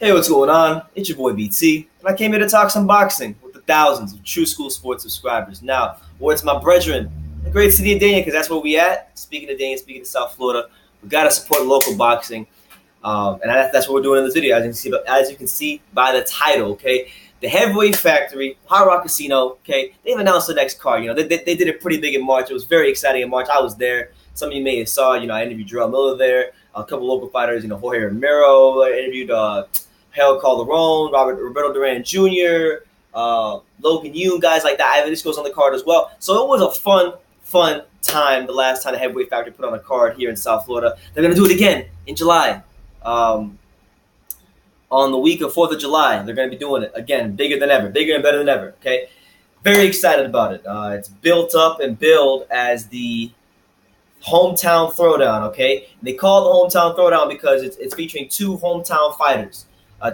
Hey, what's going on? It's your boy BT, and I came here to talk some boxing with the thousands of True School Sports subscribers. Now, where's my brethren? The great city of Dania, because that's where we at. Speaking of Dania, speaking of South Florida, we gotta support local boxing, and that's what we're doing in this video. As you can see by the title, okay, the Heavyweight Factory, Hard Rock Casino, okay, they've announced the next card. They did it pretty big in March. It was very exciting in March. I was there. Some of you may have saw. I interviewed Jarrell Miller there. A couple local fighters. Jorge Romero. I interviewed. Calderon, Roberto Duran Jr., Logan Yoon, guys like that. Dychko's on the card as well. So it was a fun time the last time the Heavyweight Factory put on a card here in South Florida. They're going to do it again in July. On the week of 4th of July, they're going to be doing it again, bigger than ever, bigger and better than ever, okay? Very excited about it. It's built up and billed as the Hometown Throwdown, okay? And they call it the Hometown Throwdown because it's featuring two hometown fighters.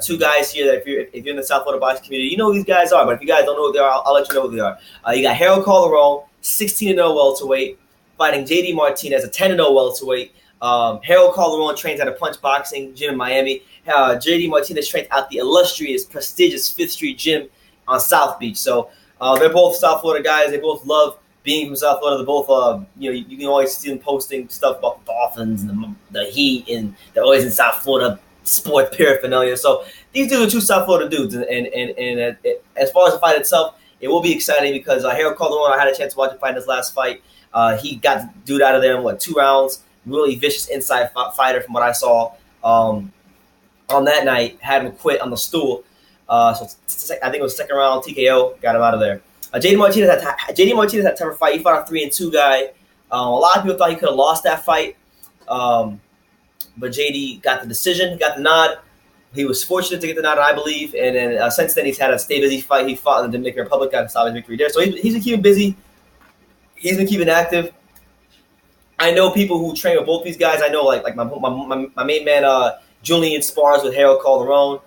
Two guys here that if you're in the South Florida boxing community, you know who these guys are. But if you guys don't know who they are, I'll let you know who they are. You got Harold Calderon, 16-0 welterweight, fighting JD Martinez, a 10-0 welterweight. Harold Calderon trains at a Punch Boxing gym in Miami. JD Martinez trains at the illustrious, prestigious 5th Street gym on South Beach. So they're both South Florida guys. They both love being from South Florida. They're both, you can always see them posting stuff about the Dolphins and the Heat, and they're always in South Florida sport paraphernalia. So these dudes are two South Florida dudes, and as far as the fight itself, it will be exciting because Harold Calderon, I had a chance to watch him fight in his last fight. He got the dude out of there in 2 rounds. Really vicious inside fighter from what I saw. On that night, had him quit on the stool. So I think it was 2nd round TKO, got him out of there. JD Martinez had a tougher fight. He fought a 3-2 guy. A lot of people thought he could have lost that fight. But JD got the decision, he got the nod. He was fortunate to get the nod, I believe. And then since then, he's had a stay busy fight. He fought in the Dominican Republic, got a solid victory there. So he's been keeping busy. He's been keeping active. I know people who train with both these guys. I know like my main man, Julian spars with Harold Calderon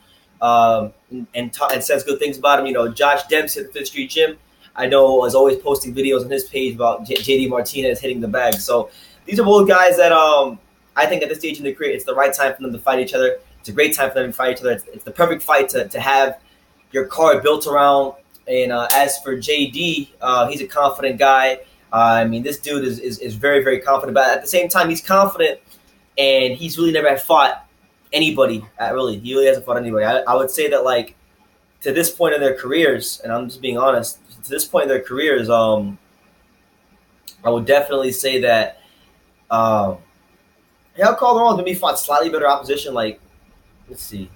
and says good things about him. Josh Dempsey at the 5th Street Gym, I know, is always posting videos on his page about JD Martinez hitting the bag. So these are both guys that I think at this stage in their career, it's the right time for them to fight each other. It's a great time for them to fight each other. It's the perfect fight to have your card built around. And as for JD, he's a confident guy. This dude is very, very confident. But at the same time, he's confident, and he's really never fought anybody. He really hasn't fought anybody. I would say that, to this point in their careers, and I'm just being honest, to this point in their careers, I would definitely say that Harold Calderon maybe fought slightly better opposition. Let's see.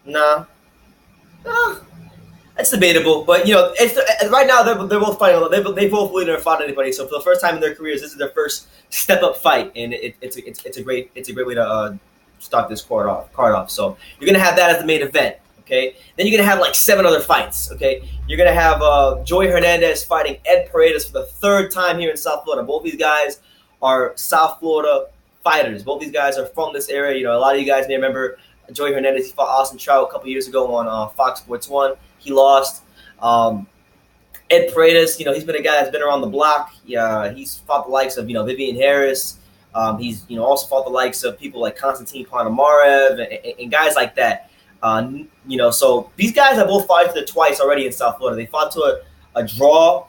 Nah. That's debatable. But it's right now they're both fighting. They both really never fought anybody. So for the first time in their careers, this is their first step up fight, and it's a great way to start this card off. So you're gonna have that as the main event. Okay. Then you're gonna have 7 other fights. Okay. You're gonna have Joey Hernandez fighting Ed Paredes for the 3rd time here in South Florida. Both these guys are South Florida fighters. Both these guys are from this area. A lot of you guys may remember Joey Hernandez. He fought Austin Trout a couple years ago on Fox Sports 1. He lost. Ed Paredes, he's been a guy that's been around the block. He's fought the likes of, Vivian Harris. He's, also fought the likes of people like Konstantin Ponomarev and guys like that. So these guys have both fought each other twice already in South Florida. They fought to a draw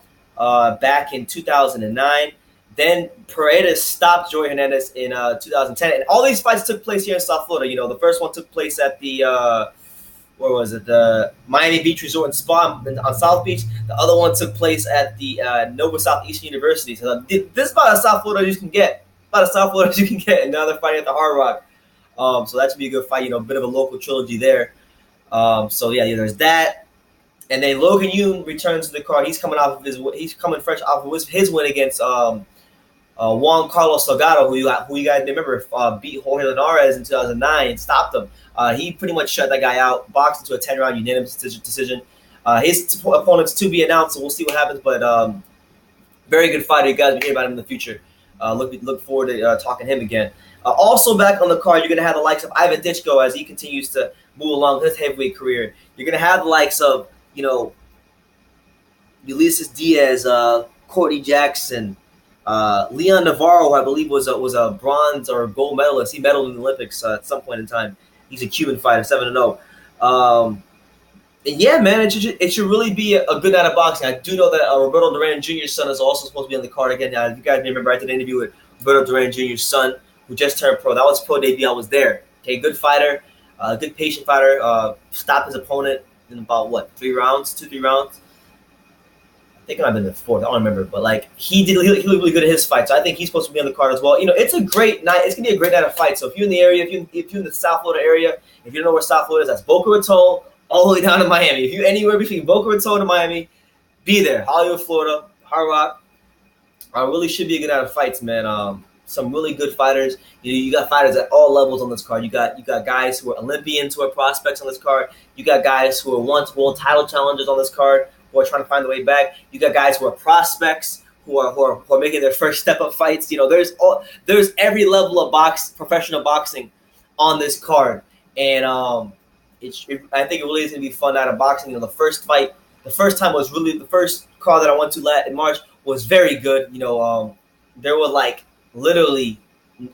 back in 2009. Then Paredes stopped Joey Hernandez in 2010. And all these fights took place here in South Florida. The first one took place at the, the Miami Beach Resort and Spa on South Beach. The other one took place at the Nova Southeastern University. So this is about as South Florida as you can get. And now they're fighting at the Hard Rock. So that should be a good fight. A bit of a local trilogy there. There's that. And then Logan Yoon returns to the card. He's coming fresh off of his win against Juan Carlos Salgado, who you guys remember beat Jorge Linares in 2009 and stopped him. He pretty much shut that guy out, boxed into a 10-round unanimous decision. His opponent's to be announced, so we'll see what happens. But very good fighter. You guys will hear about him in the future. Look forward to talking to him again. Also back on the card, you're going to have the likes of Ivan Dychko as he continues to move along his heavyweight career. You're going to have the likes of, Ulysses Diaz, Courtney Jackson, Leon Navarro, who I believe was a bronze or gold medalist. He medaled in the Olympics at some point in time. He's a Cuban fighter, 7-0. And yeah, man, it should really be a good night of boxing. I do know that Roberto Duran Jr.'s son is also supposed to be on the card again. Now, if you guys remember, I did an interview with Roberto Duran Jr.'s son, who just turned pro. That was his pro debut. I was there. Okay, good fighter, good patient fighter. Stopped his opponent in about 3 rounds, 2-3 rounds. I think it might have been the 4th. I don't remember, but like he looked really good at his fight. So I think he's supposed to be on the card as well. It's a great night. It's gonna be a great night of fights. So if you're in the area, if you're in the South Florida area, if you don't know where South Florida is, that's Boca Raton all the way down to Miami. If you're anywhere between Boca Raton and Miami, be there. Hollywood, Florida, Hard Rock. Really should be a good night of fights, man. Some really good fighters. You got fighters at all levels on this card. You got guys who are Olympians, who are prospects on this card. You got guys who are once world title challengers on this card, who are trying to find the way back. You got guys who are prospects, who are making their first step up fights. There's every level of professional boxing on this card, and I think it really is gonna be a fun night of boxing. The first fight, the first card that I went to in March was very good. There were like literally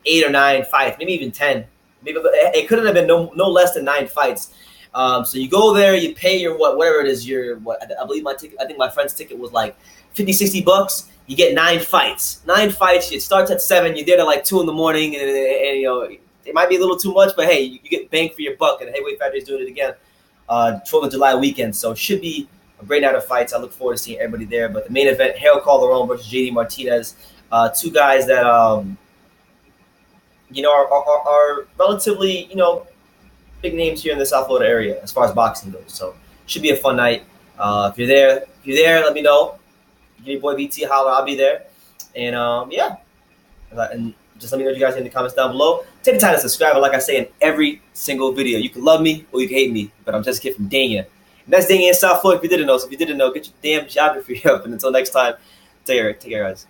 8 or 9 fights, maybe even 10. Maybe it couldn't have been no less than 9 fights. So you go there, you pay your whatever it is. I believe my ticket. I think my friend's ticket was like $50-$60. You get 9 fights. 9 fights. It starts at 7. You're there till like 2 in the morning, and it might be a little too much, but hey, you get bang for your buck. And Heavyweight Factory is doing it again, 4th of July weekend. So it should be a great night of fights. I look forward to seeing everybody there. But the main event, Calderon versus JD Martinez, 2 guys that are relatively big names here in the South Florida area as far as boxing goes. So should be a fun night. If you're there, let me know. Give your boy BT a holler. I'll be there. And and just let me know what you guys think in the comments down below. Take the time to subscribe. Like I say in every single video, you can love me or you can hate me, but I'm just a kid from Dania. And that's Dania in South Florida. If you didn't know, get your damn geography up. And until next time, take care, guys.